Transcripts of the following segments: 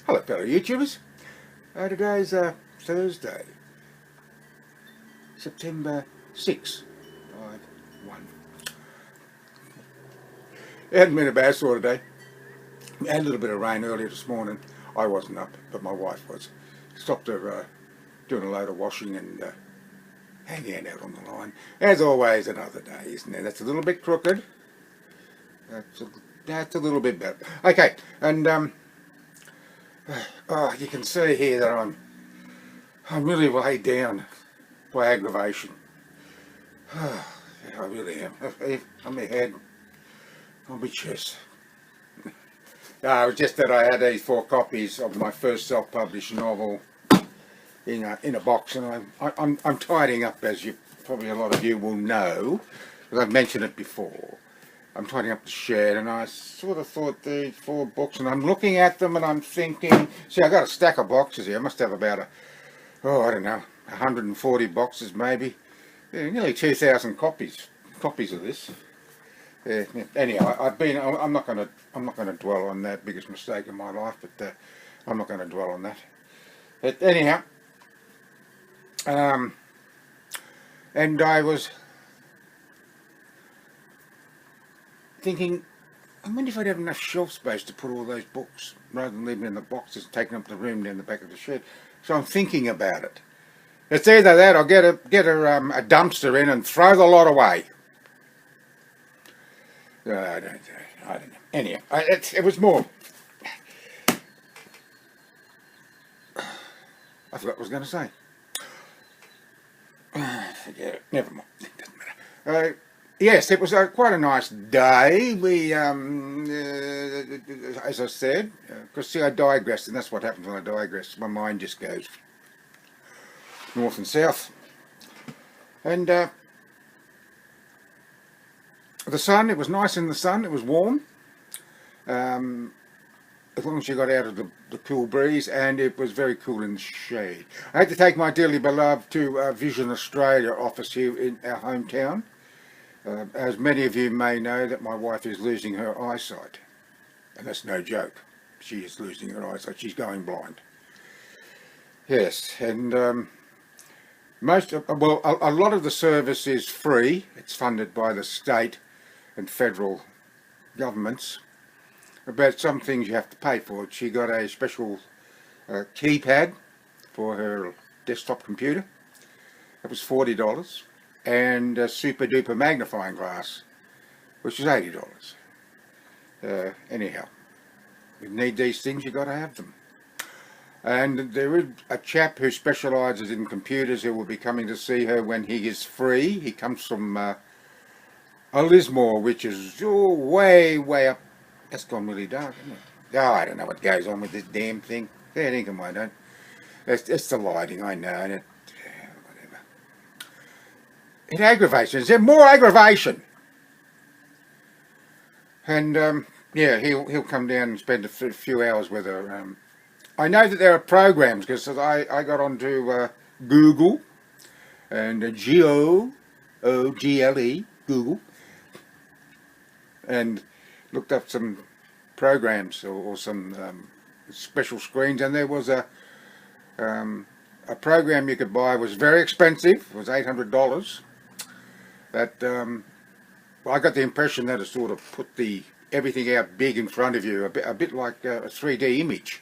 Hello fellow YouTubers. Today's Thursday, September 6, 5-1. It hadn't been a bad sort of day. We had a little bit of rain earlier this morning. I wasn't up, but my wife was. Stopped her doing a load of washing and hanging out on the line. As always, another day, isn't it? That's a little bit crooked. That's a little bit better. Okay, and you can see here that I'm really weighed down by aggravation. I really am. On my head, on my chest. It was just that I had these 4 copies of my first self-published novel in a box, and I'm tidying up, as you probably a lot of you will know, because I've mentioned it before. I'm tidying up the shed, and I sort of thought these 4 books, and I'm looking at them, and I'm thinking, see, I got a stack of boxes here. I must have about I don't know, 140 boxes maybe. Yeah, nearly 2,000 copies of this. Anyhow, I'm not going to dwell on that biggest mistake in my life, but I'm not going to dwell on that. But anyhow, and I was thinking, I wonder if I'd have enough shelf space to put all those books rather than leaving them in the boxes, taking up the room down the back of the shed. So I'm thinking about it. It's either that or get a dumpster in and throw the lot away. I don't know. Anyhow, it was more. I forgot what I was going to say. Forget it. Never mind. It doesn't matter. Yes, it was quite a nice day. We, as I said, because see, I digressed, and that's what happens when I digress. My mind just goes north and south. And the sun, it was nice in the sun, it was warm. As long as you got out of the cool breeze, and it was very cool in the shade. I had to take my dearly beloved to Vision Australia office here in our hometown. As many of you may know, that my wife is losing her eyesight. And that's no joke. She is losing her eyesight. She's going blind. Yes, and a lot of the service is free. It's funded by the state and federal governments. But some things you have to pay for. She got a special keypad for her desktop computer. That was $40. And a super duper magnifying glass, which is $80. Anyhow, if you need these things, you got to have them. And there is a chap who specialises in computers who will be coming to see her when he is free. He comes from Lismore, which is way up. That's gone really dark, isn't it? I don't know what goes on with this damn thing. Yeah, think of mine, don't. It's the lighting, I know. And whatever. It aggravates. Is there more aggravation? And yeah, he'll come down and spend a few hours with her. I know that there are programs, because I got onto Google and Google, and looked up some programs or some special screens, and there was a program you could buy. It was very expensive. It was $800. That I got the impression that it sort of put everything out big in front of you, a bit like a 3D image.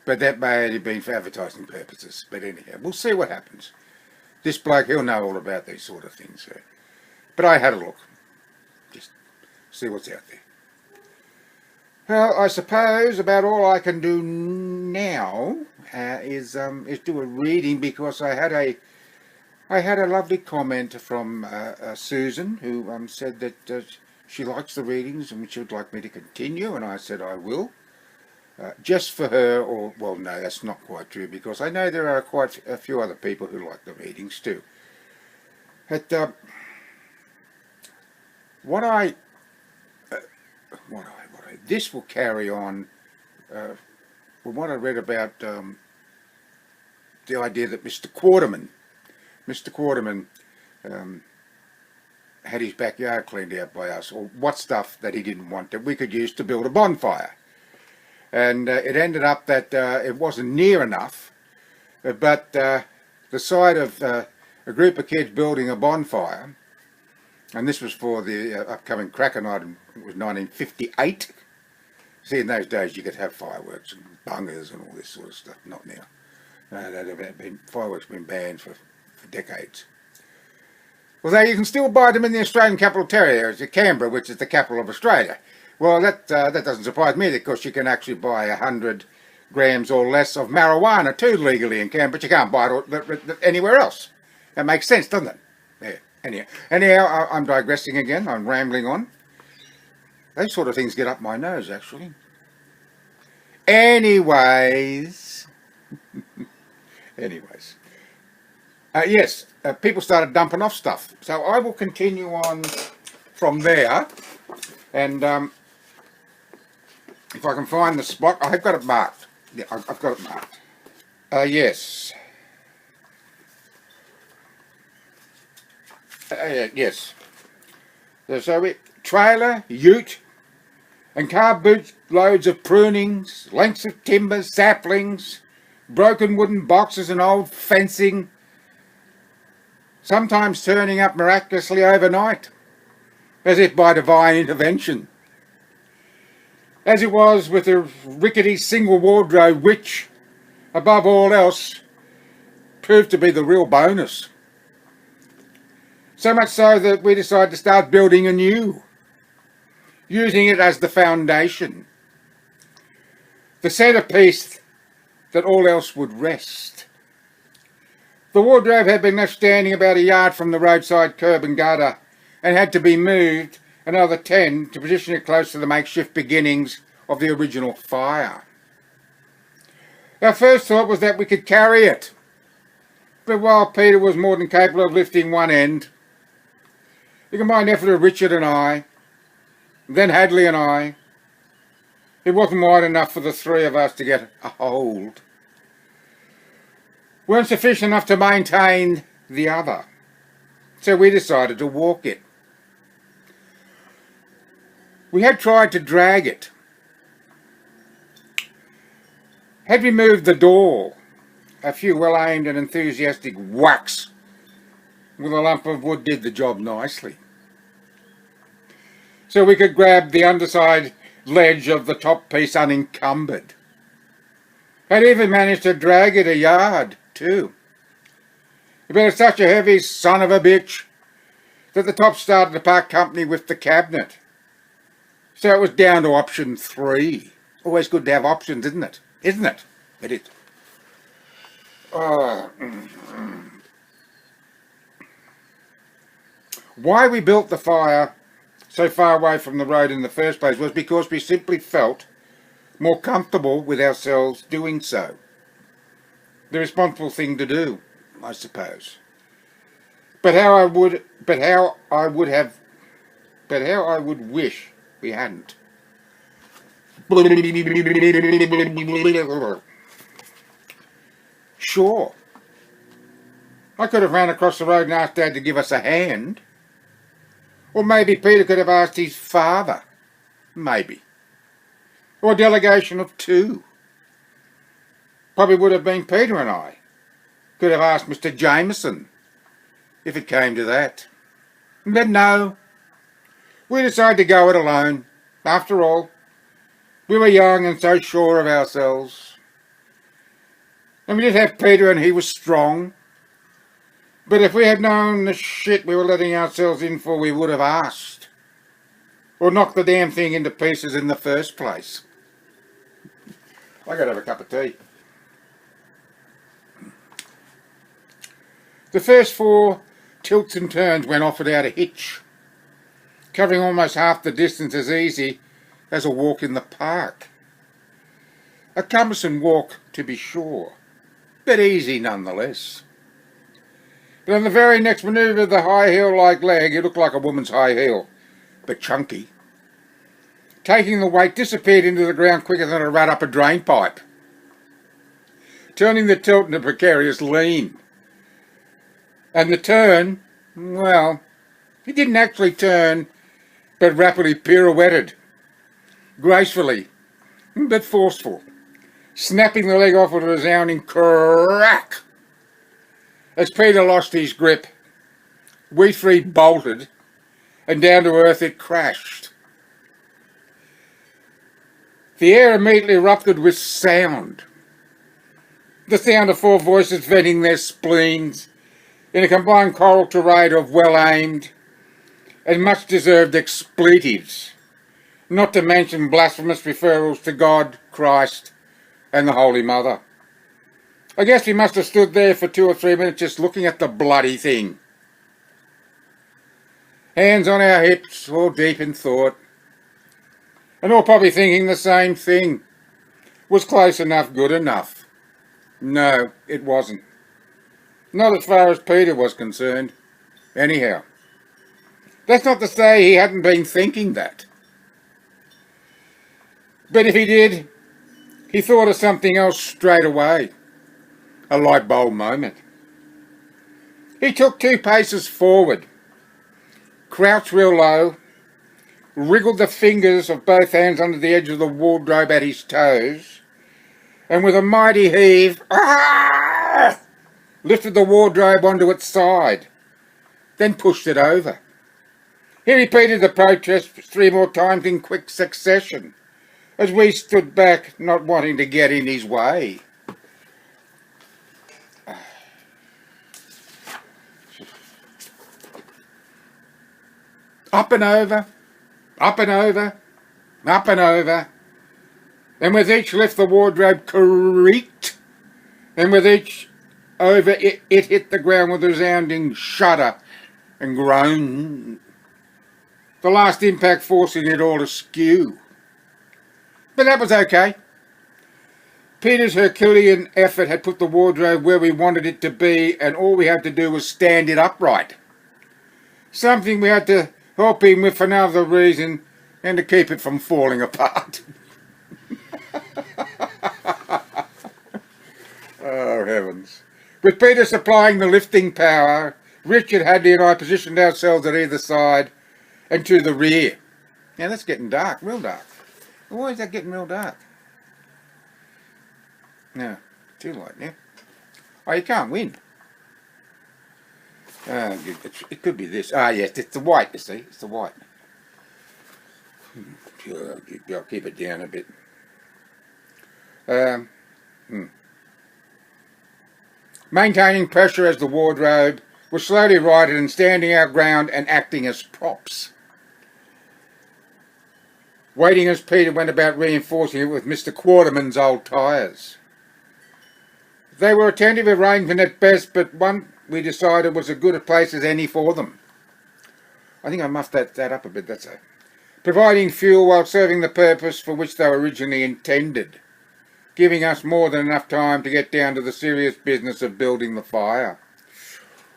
But that may have been for advertising purposes. But anyhow, we'll see what happens. This bloke, he'll know all about these sort of things. So. But I had a look. Just see what's out there. Well, I suppose about all I can do now is do a reading, because I had a lovely comment from Susan, who said that she likes the readings and she would like me to continue, and I said I will. Just for her, or, well, no, that's not quite true, because I know there are quite a few other people who like the readings too. But this will carry on from what I read about the idea that Mr. Quarterman had his backyard cleaned out by us, or what stuff that he didn't want that we could use to build a bonfire. and it ended up that it wasn't near enough, but the side of a group of kids building a bonfire, and this was for the upcoming cracker night, it was 1958. See, in those days you could have fireworks and bungers and all this sort of stuff, not now. Fireworks have been banned for decades. Although you can still buy them in the Australian Capital Territory, Canberra, which is the capital of Australia. Well, that doesn't surprise me, because you can actually buy 100 grams or less of marijuana too legally in Canberra, but you can't buy it anywhere else. That makes sense, doesn't it? Yeah. Anyhow, I'm digressing again. I'm rambling on. Those sort of things get up my nose, actually. Anyways. Yes, people started dumping off stuff. So I will continue on from there. And if I can find the spot, I've got it marked. Yeah, I've got it marked. Yes. Yes. So trailer, ute, and car boot loads of prunings, lengths of timber, saplings, broken wooden boxes and old fencing, sometimes turning up miraculously overnight, as if by divine intervention. As it was with the rickety single wardrobe, which, above all else, proved to be the real bonus. So much so that we decided to start building anew, using it as the foundation, the centrepiece that all else would rest. The wardrobe had been left standing about a yard from the roadside curb and gutter, and had to be moved another 10 to position it close to the makeshift beginnings of the original fire. Our first thought was that we could carry it, but while Peter was more than capable of lifting one end, the combined effort of Richard and I, then Hadley and I, it wasn't wide enough for the three of us to get a hold. Weren't sufficient enough to maintain the other, so we decided to walk it. We had tried to drag it, had removed the door, a few well-aimed and enthusiastic whacks with a lump of wood did the job nicely. So we could grab the underside ledge of the top piece unencumbered. Had even managed to drag it a yard too. But it's such a heavy son of a bitch that the top started to part company with the cabinet. So it was down to option 3. Always good to have options, isn't it? Isn't it? It is. Why we built the fire so far away from the road in the first place was because we simply felt more comfortable with ourselves doing so. The responsible thing to do, I suppose. But how I would wish we hadn't. Sure, I could have ran across the road and asked Dad to give us a hand. Or maybe Peter could have asked his father. Maybe. Or a delegation of 2. Probably would have been Peter and I. Could have asked Mr. Jameson, if it came to that. But no, we decided to go it alone. After all, we were young and so sure of ourselves. And we did have Peter, and he was strong. But if we had known the shit we were letting ourselves in for, we would have asked. Or knocked the damn thing into pieces in the first place. I gotta have a cup of tea. The first 4 tilts and turns went off without a hitch, covering almost half the distance as easy as a walk in the park. A cumbersome walk, to be sure, but easy nonetheless. But on the very next manoeuvre, the high heel-like leg, it looked like a woman's high heel, but chunky, taking the weight, disappeared into the ground quicker than a rat up a drain pipe, turning the tilt into a precarious lean. And the turn, well, it didn't actually turn, but rapidly pirouetted, gracefully, but forceful, snapping the leg off with a resounding crack. As Peter lost his grip, we three bolted, and down to earth it crashed. The air immediately erupted with sound. The sound of four voices venting their spleens in a combined choral tirade of well-aimed and much-deserved expletives, not to mention blasphemous referrals to God, Christ, and the Holy Mother. I guess we must have stood there for 2 or 3 minutes just looking at the bloody thing. Hands on our hips, all deep in thought, and all probably thinking the same thing. Was close enough good enough? No, it wasn't. Not as far as Peter was concerned. Anyhow, that's not to say he hadn't been thinking that. But if he did, he thought of something else straight away. A light bulb moment. He took 2 paces forward, crouched real low, wriggled the fingers of both hands under the edge of the wardrobe at his toes, and with a mighty heave, lifted the wardrobe onto its side, then pushed it over. He repeated the protest 3 more times in quick succession, as we stood back, not wanting to get in his way. Up and over, up and over, up and over, and with each lift the wardrobe creaked, and with each over it hit the ground with a resounding shudder and groan, the last impact forcing it all askew. But that was okay. Peter's Herculean effort had put the wardrobe where we wanted it to be, and all we had to do was stand it upright. Something we had to help him with for no other reason than to keep it from falling apart. Oh, heavens. With Peter supplying the lifting power, Richard, Hadley and I positioned ourselves at either side and to the rear. Now that's getting dark, real dark. Why is that getting real dark? No, too light now. Oh, you can't win. It could be this. Ah, yes, it's the white, you see. It's the white. Sure, I'll keep it down a bit. Maintaining pressure as the wardrobe was slowly righted and standing our ground and acting as props. Waiting as Peter went about reinforcing it with Mr. Quarterman's old tyres. They were a tentative arrangement at best, but one we decided was as good a place as any for them. I think I muffed that up a bit, that's it. Providing fuel while serving the purpose for which they were originally intended, giving us more than enough time to get down to the serious business of building the fire.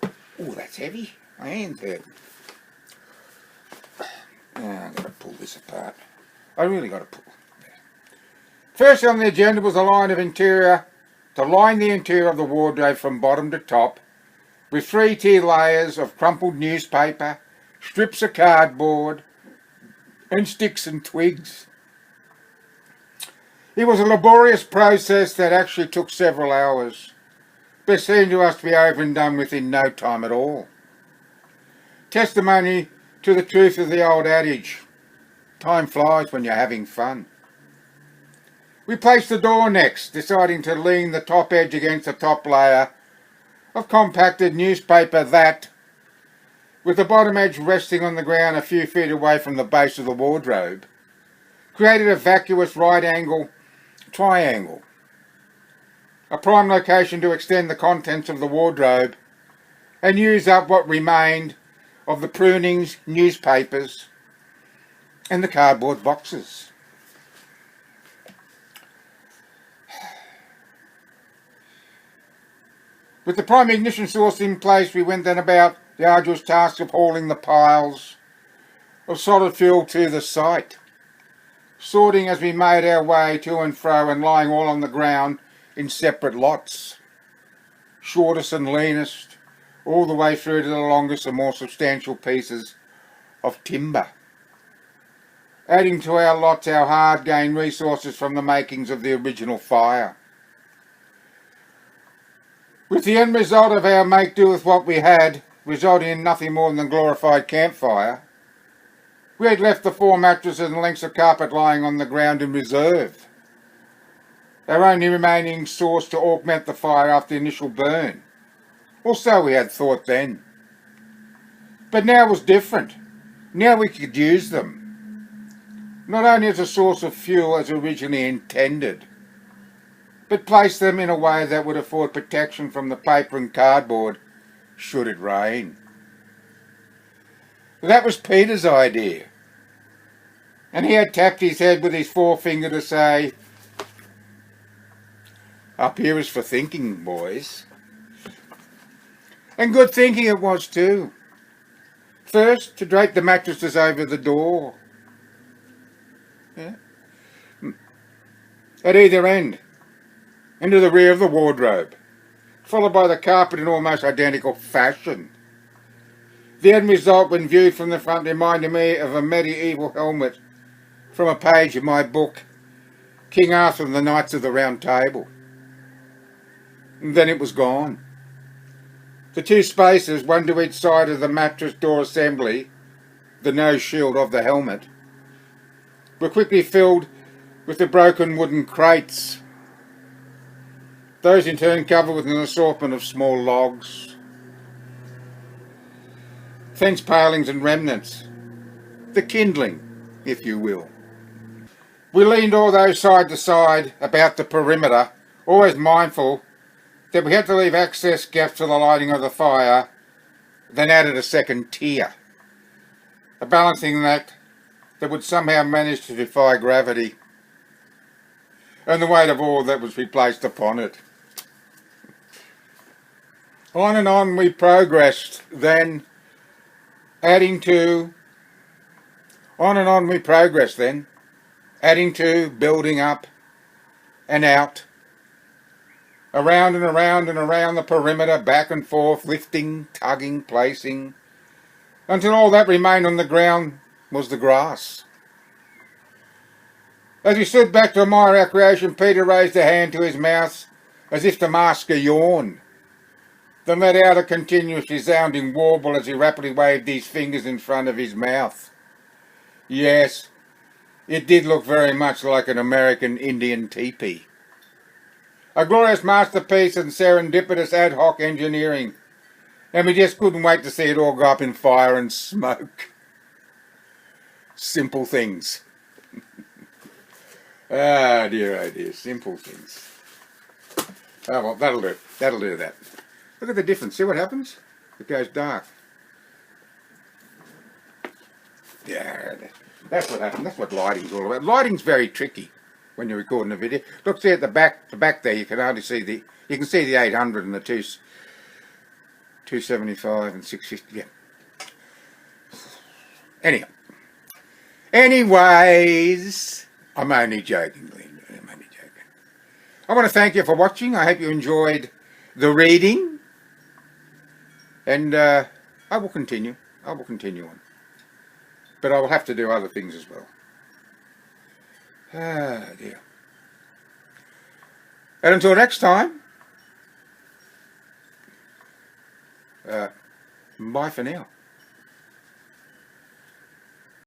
Oh, that's heavy. My hand's hurt. I've got to pull this apart. I really got to pull. First on the agenda was a line of interior, to line the interior of the wardrobe from bottom to top, with 3-tier layers of crumpled newspaper, strips of cardboard, and sticks and twigs. It was a laborious process that actually took several hours, but seemed to us to be over and done with in no time at all. Testimony to the truth of the old adage, time flies when you're having fun. We placed the door next, deciding to lean the top edge against the top layer of compacted newspaper that, with the bottom edge resting on the ground a few feet away from the base of the wardrobe, created a vacuous right angle triangle, a prime location to extend the contents of the wardrobe and use up what remained of the prunings, newspapers and the cardboard boxes. With the prime ignition source in place, we went then about the arduous task of hauling the piles of solid fuel to the site, sorting as we made our way to and fro and lying all on the ground in separate lots, shortest and leanest, all the way through to the longest and more substantial pieces of timber. adding to our lots our hard-gained resources from the makings of the original fire. With the end result of our make-do with what we had, resulting in nothing more than a glorified campfire, we had left the 4 mattresses and lengths of carpet lying on the ground in reserve, our only remaining source to augment the fire after the initial burn. Or so we had thought then. But now it was different. Now we could use them, not only as a source of fuel as originally intended, but place them in a way that would afford protection from the paper and cardboard should it rain. That was Peter's idea, and he had tapped his head with his forefinger to say, "Up here is for thinking, boys." And good thinking it was too. First, to drape the mattresses over the door. Yeah. At either end, into the rear of the wardrobe, followed by the carpet in almost identical fashion. The end result, when viewed from the front, reminded me of a medieval helmet from a page of my book, King Arthur and the Knights of the Round Table. And then it was gone. The 2 spaces, one to each side of the mattress door assembly, the nose shield of the helmet, were quickly filled with the broken wooden crates. Those in turn covered with an assortment of small logs, fence palings and remnants, the kindling, if you will. We leaned all those side to side about the perimeter, always mindful that we had to leave access gaps for the lighting of the fire, then added a second tier, a balancing act that would somehow manage to defy gravity and the weight of all that was replaced upon it. On and on we progressed, then adding to, building up and out, around and around and around the perimeter, back and forth, lifting, tugging, placing, until all that remained on the ground was the grass. As we stood back to admire our creation, Peter raised a hand to his mouth as if to mask a yawn, then let out a continuous resounding warble as he rapidly waved his fingers in front of his mouth. Yes, it did look very much like an American Indian teepee. A glorious masterpiece and serendipitous ad hoc engineering, and we just couldn't wait to see it all go up in fire and smoke. Simple things. Oh dear, simple things. Oh well, that'll do that. Look at the difference, see what happens? It goes dark. Yeah, that's what happens, that's what lighting's all about. Lighting's very tricky when you're recording a video. Look, see at the back there, you can only see the 800 and the 275 and 650, yeah. Anyways, I'm only joking, Linda, I'm only joking. I want to thank you for watching. I hope you enjoyed the reading. And I will continue on. But I will have to do other things as well. Ah, dear. And until next time, bye for now.